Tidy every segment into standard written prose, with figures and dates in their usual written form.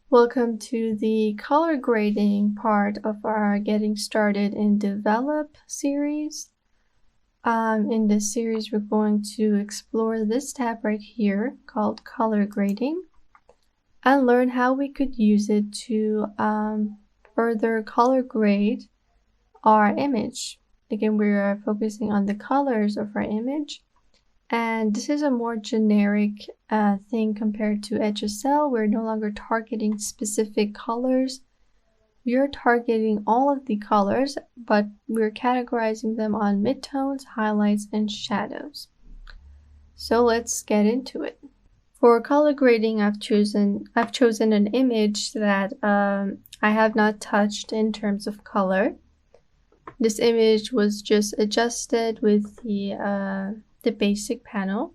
Welcome to the color grading part of our Getting Started in Develop series. In this series, we're going to explore this tab right here called color grading and learn how we could use it to further color grade our image. Again, we are focusing on the colors of our image. And this is a more generic thing compared to HSL. We're no longer targeting specific colors. We are targeting all of the colors, but we're categorizing them on midtones, highlights, and shadows. So let's get into it. For color grading, I've chosen an image that I have not touched in terms of color. This image was just adjusted with the basic panel,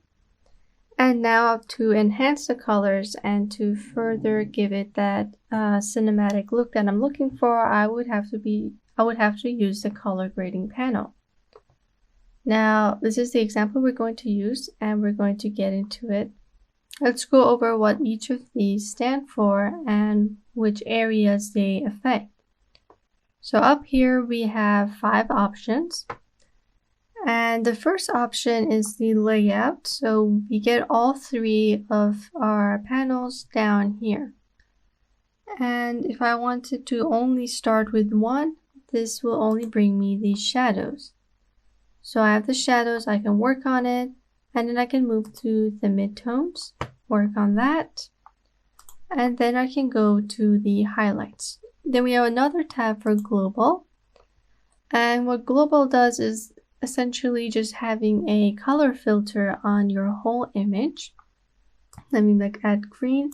and now to enhance the colors and to further give it that cinematic look that I'm looking for, I would have to use the color grading panel. Now this is the example we're going to use, and we're going to get into it. Let's go over what each of these stand for and which areas they affect. So up here we have 5 options. And the first option is the layout. So we get all 3 of our panels down here. And if I wanted to only start with one, this will only bring me the shadows. So I have the shadows, I can work on it, and then I can move to the midtones, work on that, and then I can go to the highlights. Then we have another tab for global. And what global does is essentially just having a color filter on your whole image. Let me add green.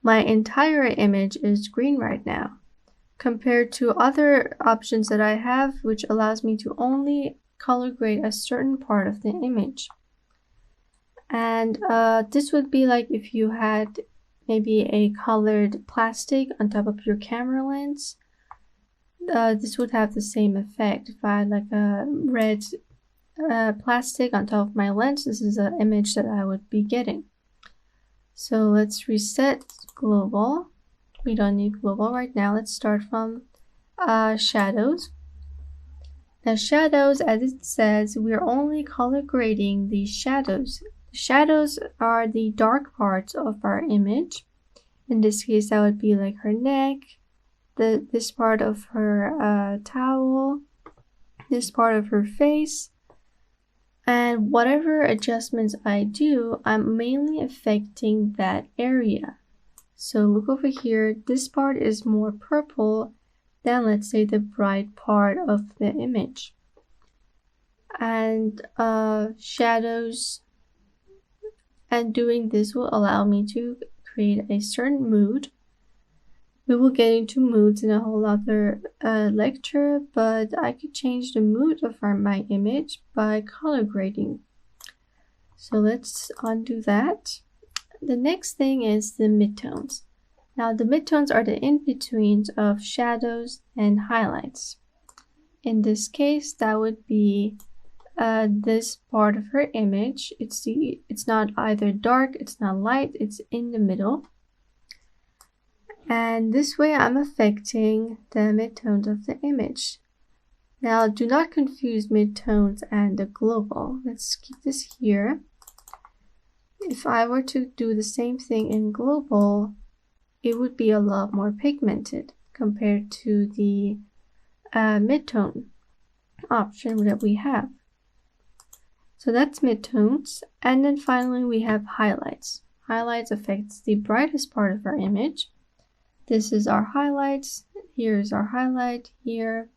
My entire image is green right now, compared to other options that I have, which allows me to only color grade a certain part of the image. And this would be like if you had maybe a colored plastic on top of your camera lens. This would have the same effect. If I had like a red plastic on top of my lens, this is an image that I would be getting. So let's reset global. We don't need global right now. Let's start from shadows. Now shadows, as it says, we're only color grading the shadows. The shadows are the dark parts of our image. In this case, that would be like her neck, this part of her towel, this part of her face, and whatever adjustments I do, I'm mainly affecting that area. So look over here, this part is more purple than, let's say, the bright part of the image. And shadows, and doing this will allow me to create a certain mood. We will get into moods in a whole other lecture, but I could change the mood of my image by color grading. So let's undo that. The next thing is the midtones. Now the midtones are the in-betweens of shadows and highlights. In this case, that would be this part of her image. It's not either dark, it's not light, it's in the middle. And this way I'm affecting the midtones of the image. Now do not confuse midtones and the global. Let's keep this here. If I were to do the same thing in global, it would be a lot more pigmented compared to the midtone option that we have. So that's midtones. And then finally we have highlights. Highlights affects the brightest part of our image. This is our highlights, here is our highlight, here,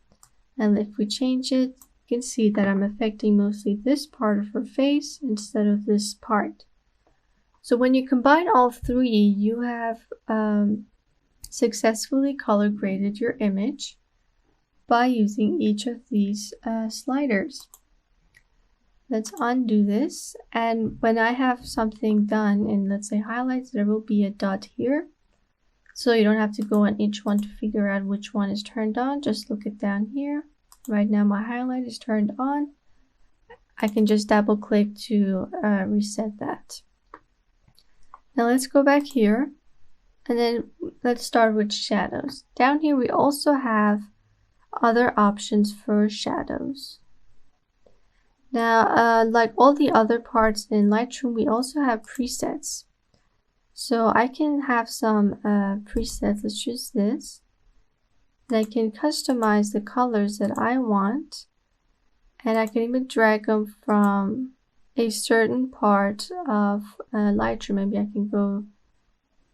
and if we change it, you can see that I'm affecting mostly this part of her face instead of this part. So when you combine all 3, you have successfully color graded your image by using each of these sliders. Let's undo this, and when I have something done in, let's say, highlights, there will be a dot here. So you don't have to go on each one to figure out which one is turned on. Just look it down here. Right now my highlight is turned on. I can just double click to reset that. Now let's go back here And then let's start with shadows. Down here we also have other options for shadows. Now, like all the other parts in Lightroom, we also have presets. So I can have some presets. Let's choose this. And I can customize the colors that I want. And I can even drag them from a certain part of Lightroom. Maybe I can go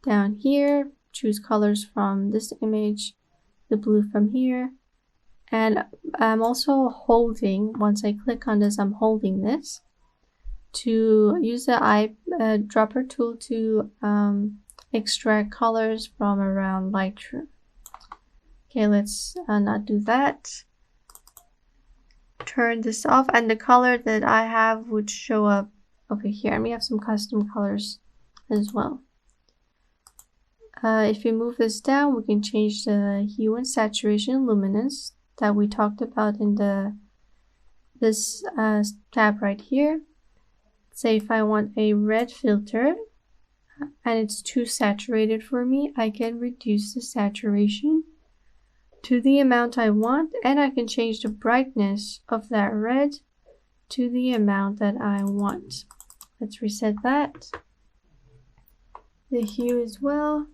down here, choose colors from this image, the blue from here. And I'm also holding, once I click on this, I'm holding this to use the eyedropper tool to extract colors from around Lightroom. Okay, let's not do that. Turn this off, and the color that I have would show up over here. And we have some custom colors as well. If we move this down, we can change the hue and saturation luminance that we talked about in this tab right here. Say if I want a red filter and it's too saturated for me, I can reduce the saturation to the amount I want, and I can change the brightness of that red to the amount that I want. Let's reset that. The hue as well.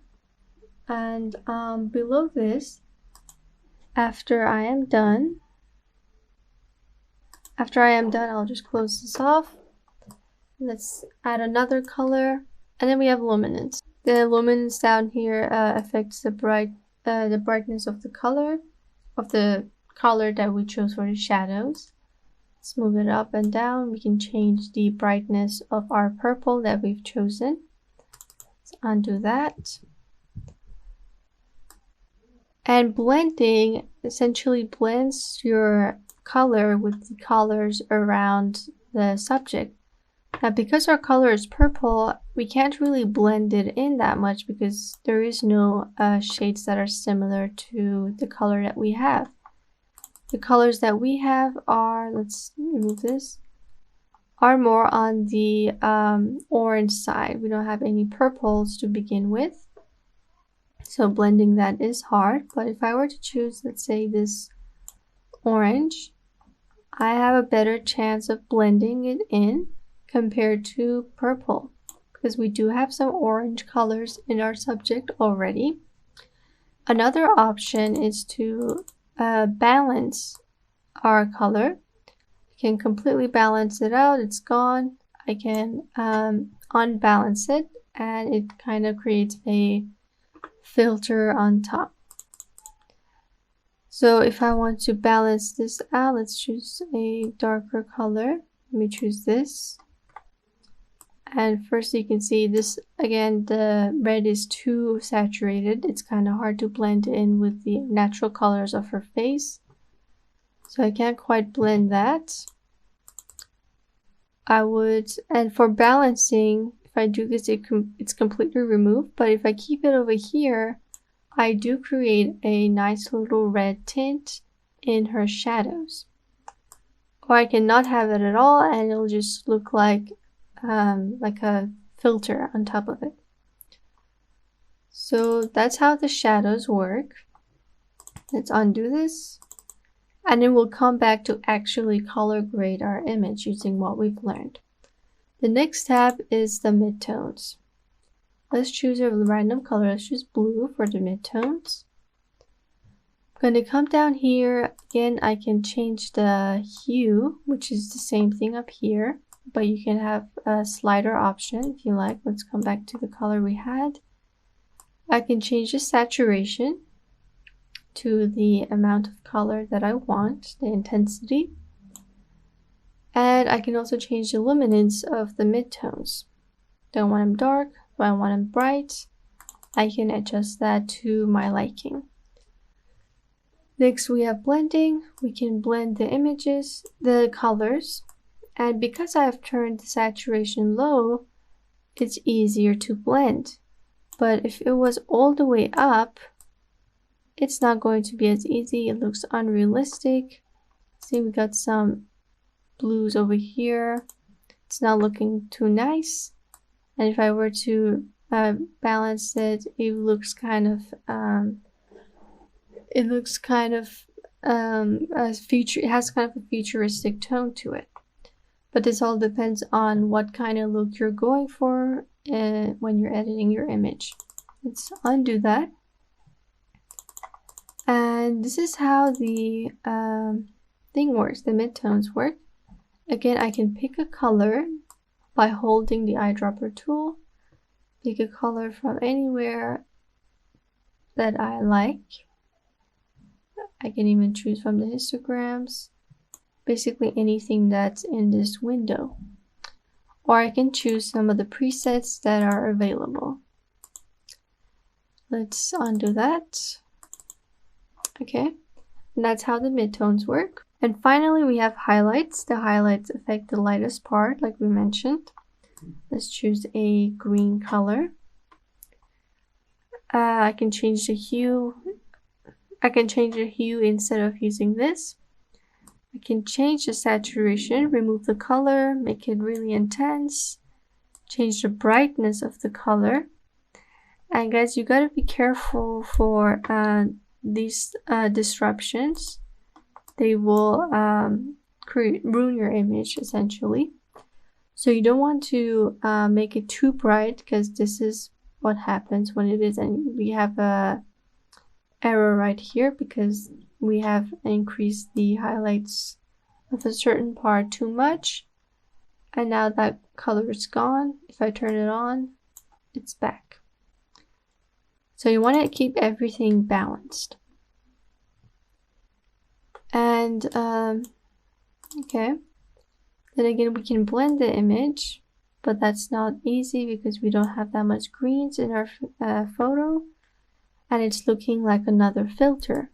And below this, after I am done, I'll just close this off. Let's add another color, and then we have luminance. The luminance down here affects the brightness of the color that we chose for the shadows. Let's move it up and down. We can change the brightness of our purple that we've chosen. Let's undo that. And blending essentially blends your color with the colors around the subject. Now, because our color is purple, we can't really blend it in that much because there is no shades that are similar to the color that we have. The colors that we have are, let's remove this, are more on the orange side. We don't have any purples to begin with. So blending that is hard, but if I were to choose, let's say, this orange, I have a better chance of blending it in compared to purple, because we do have some orange colors in our subject already. Another option is to balance our color. I can completely balance it out, it's gone. I can unbalance it, and it kind of creates a filter on top. So if I want to balance this out, let's choose a darker color. Let me choose this. And first you can see this, again, the red is too saturated. It's kind of hard to blend in with the natural colors of her face. So I can't quite blend that. And for balancing, if I do this, it's completely removed. But if I keep it over here, I do create a nice little red tint in her shadows. Or I can not have it at all, and it'll just look like a filter on top of it. So that's how the shadows work. Let's undo this, and then we'll come back to actually color grade our image using what we've learned. The next tab is the midtones. Let's choose a random color. Let's choose blue for the midtones. I'm going to come down here. Again, I can change the hue, which is the same thing up here, but you can have a slider option if you like. Let's come back to the color we had. I can change the saturation to the amount of color that I want, the intensity. And I can also change the luminance of the midtones. Do I want them dark? Do I want them bright? I can adjust that to my liking. Next we have blending. We can blend the images, the colors. And because I've turned the saturation low, it's easier to blend. But if it was all the way up, it's not going to be as easy. It looks unrealistic. See, we got some blues over here. It's not looking too nice. And if I were to balance it, it looks kind of it has kind of a futuristic tone to it. But this all depends on what kind of look you're going for when you're editing your image. Let's undo that. And this is how the thing works, the midtones work. Again, I can pick a color by holding the eyedropper tool. Pick a color from anywhere that I like. I can even choose from the histograms. Basically anything that's in this window. Or I can choose some of the presets that are available. Let's undo that. Okay, and that's how the midtones work. And finally, we have highlights. The highlights affect the lightest part, like we mentioned. Let's choose a green color. I can change the hue. I can change the hue instead of using this. I can change the saturation, remove the color, make it really intense, change the brightness of the color. And guys, you gotta be careful for these disruptions. They will ruin your image essentially. So you don't want to make it too bright, because this is what happens when it is, and we have a error right here because we have increased the highlights of a certain part too much, and now that color is gone. If I turn it on, it's back. So you want to keep everything balanced. And okay, then again, we can blend the image, but that's not easy because we don't have that much greens in our photo, and it's looking like another filter.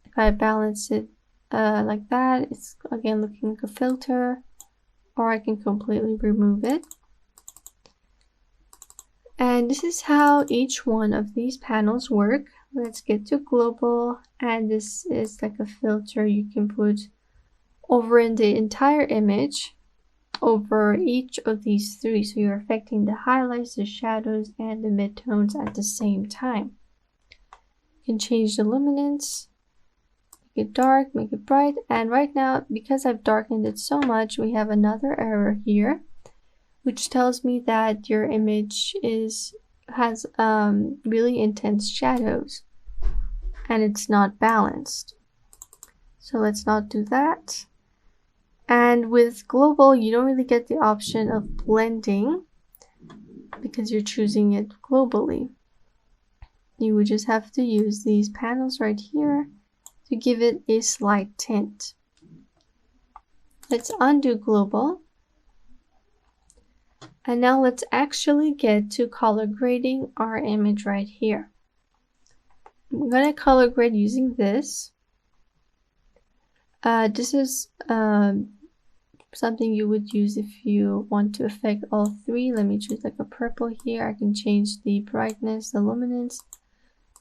If I balance it like that, it's again looking like a filter, or I can completely remove it. And this is how each one of these panels work. Let's get to global, and this is like a filter you can put over in the entire image over each of these three, so you're affecting the highlights, the shadows, and the midtones at the same time. You can change the luminance, make it dark, make it bright, and right now, because I've darkened it so much, we have another error here, which tells me that your image has really intense shadows and it's not balanced. So let's not do that. And with global, you don't really get the option of blending because you're choosing it globally. You would just have to use these panels right here to give it a slight tint. Let's undo global. And now let's actually get to color grading our image right here. I'm going to color grade using this. This is something you would use if you want to affect all three. Let me choose like a purple here. I can change the brightness, the luminance,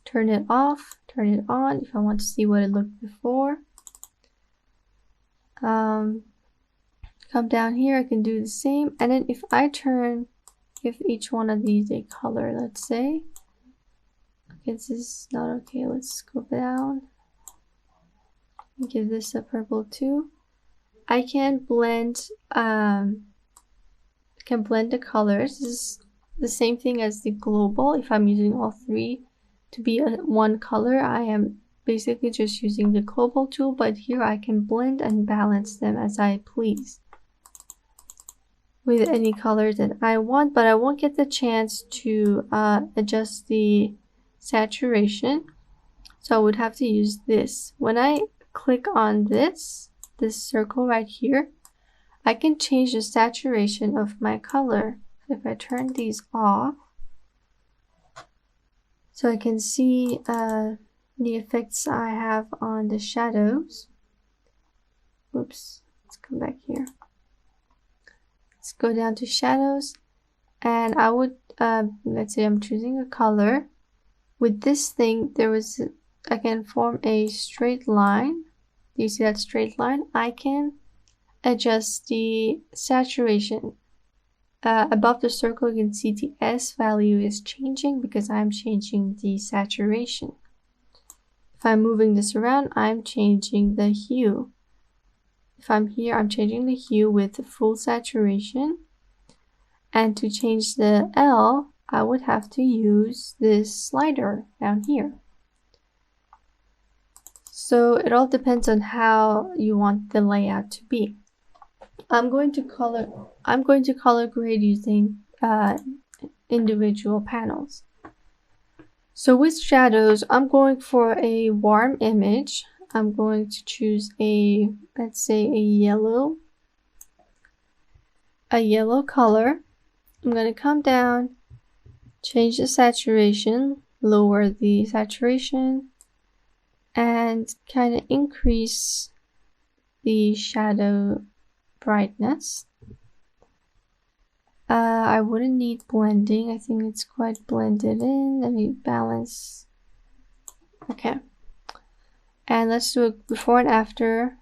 turn it off, turn it on if I want to see what it looked before. Come down here, I can do the same, and then if I give each one of these a color, let's say, okay, this is not okay, let's go down, give this a purple too. I can blend the colors. This is the same thing as the global. If I'm using all three to be one color, I am basically just using the global tool, but here I can blend and balance them as I please with any color that I want, but I won't get the chance to adjust the saturation, so I would have to use this. When I click on this circle right here, I can change the saturation of my color. If I turn these off, so I can see the effects I have on the shadows. Oops, let's come back here. Let's go down to shadows, and I would let's say I'm choosing a color. With this thing, I can form a straight line. Do you see that straight line? I can adjust the saturation above the circle, you can see the S value is changing because I'm changing the saturation. If I'm moving this around, I'm changing the hue. If I'm here, I'm changing the hue with the full saturation. And to change the L, I would have to use this slider down here. So it all depends on how you want the layout to be. I'm going to color grade using individual panels. So with shadows, I'm going for a warm image. I'm going to choose let's say a yellow color. I'm going to come down, change the saturation, lower the saturation, and kind of increase the shadow brightness. I wouldn't need blending. I think it's quite blended in. Let me balance. Okay. And let's do a before and after.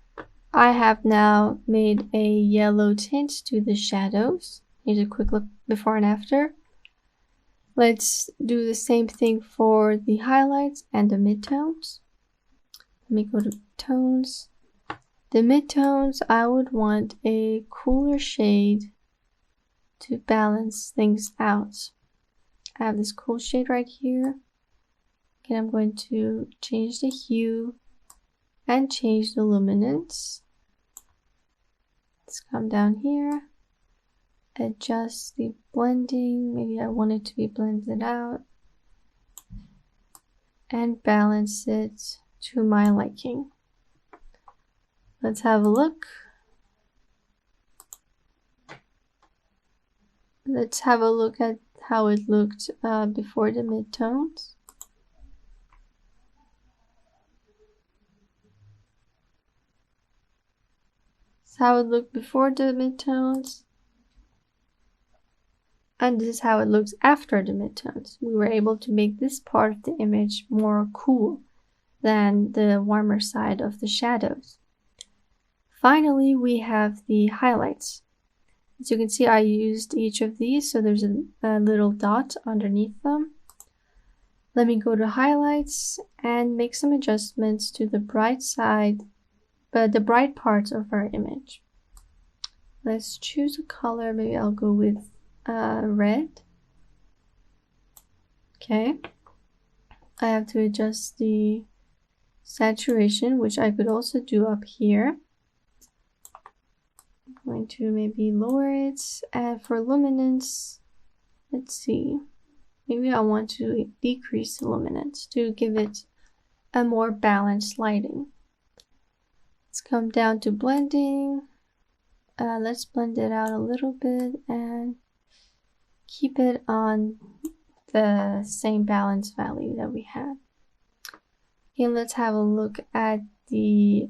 I have now made a yellow tint to the shadows. Here's a quick look before and after. Let's do the same thing for the highlights and the midtones. Let me go to tones. The midtones, I would want a cooler shade to balance things out. I have this cool shade right here. Again, I'm going to change the hue and change the luminance. Let's come down here, adjust the blending. Maybe I want it to be blended out, and balance it to my liking. Let's have a look. Let's have a look at how it looked before the midtones. This is how it looked before the midtones. And this is how it looks after the midtones. We were able to make this part of the image more cool than the warmer side of the shadows. Finally, we have the highlights. As you can see, I used each of these, so there's a little dot underneath them. Let me go to highlights and make some adjustments to the bright side, the bright parts of our image. Let's choose a color. Maybe I'll go with red. Okay. I have to adjust the saturation, which I could also do up here. I'm going to maybe lower it. And for luminance, let's see. Maybe I want to decrease the luminance to give it a more balanced lighting. Let's come down to blending. Let's blend it out a little bit and keep it on the same balance value that we had. Okay, let's have a look at the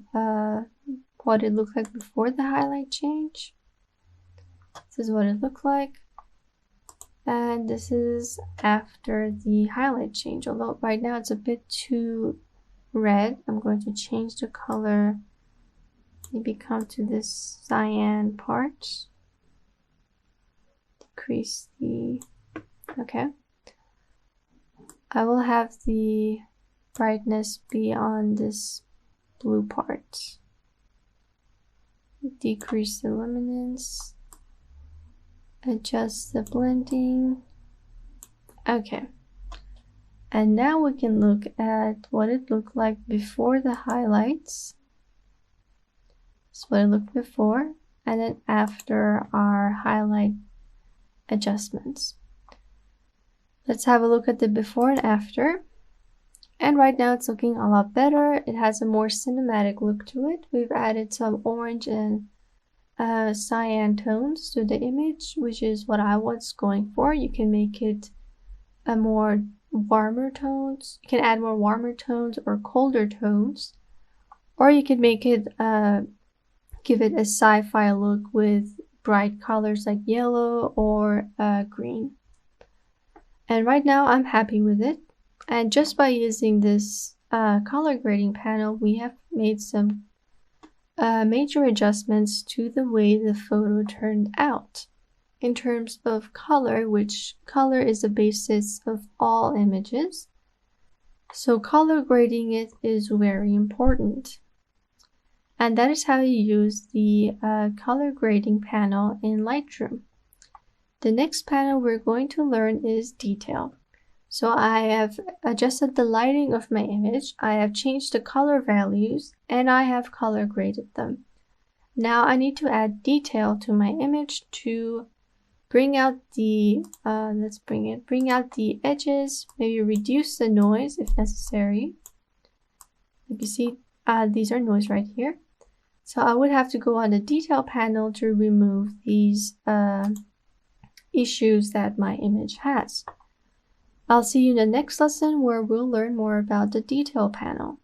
what it looked like before the highlight change. This is what it looked like. And this is after the highlight change. Although right now it's a bit too red, I'm going to change the color. Maybe come to this cyan part. Decrease the... Okay. I will have the brightness be on this blue part. Decrease the luminance. Adjust the blending. Okay. And now we can look at what it looked like before the highlights. That's what it looked before, and then after our highlight adjustments. Let's have a look at the before and after. And right now it's looking a lot better. It has a more cinematic look to it. We've added some orange and cyan tones to the image, which is what I was going for. You can make it a more warmer tones. You can add more warmer tones or colder tones, or you can make it give it a sci-fi look with bright colors like yellow or green. And right now I'm happy with it. And just by using this color grading panel, we have made some major adjustments to the way the photo turned out. in terms of color, which color is the basis of all images. So color grading it is very important. And that is how you use the color grading panel in Lightroom. The next panel we're going to learn is detail. So I have adjusted the lighting of my image, I have changed the color values, and I have color graded them. Now I need to add detail to my image to bring out the, bring out the edges, maybe reduce the noise if necessary. Like you see, these are noise right here. So I would have to go on the detail panel to remove these issues that my image has. I'll see you in the next lesson where we'll learn more about the detail panel.